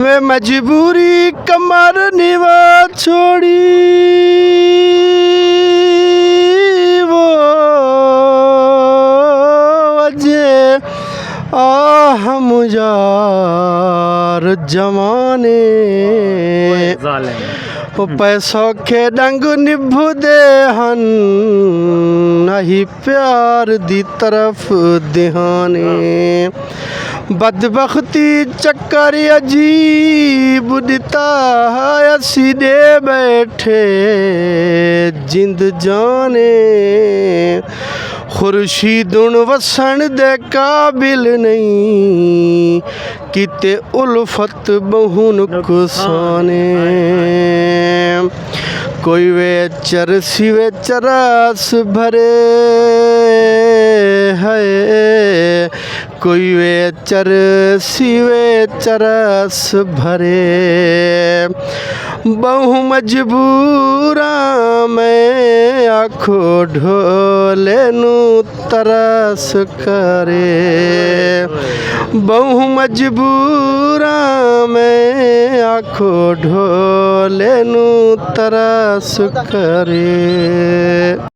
वे मजबूरी कमर निवा छोड़ी वो वजह आह मुजार जमाने वो पैसों के डंग निभुदे हन नहीं प्यार दी तरफ दिहाने बदबख्ती चक्कर अजीब दिता है असी दे बैठे जिंद जाने खुर्शीदुन वसन दे काबिल नहीं किते उल्फत बहुन कुसाने कोई वे चरसी वे चरस भरे है कोई वे चरसी वे चरस भरे बहु मजबूरा मैं आखो ढोले नू तरस करे बहु मजबूरा मैं आखो ढोले नू तरस करे।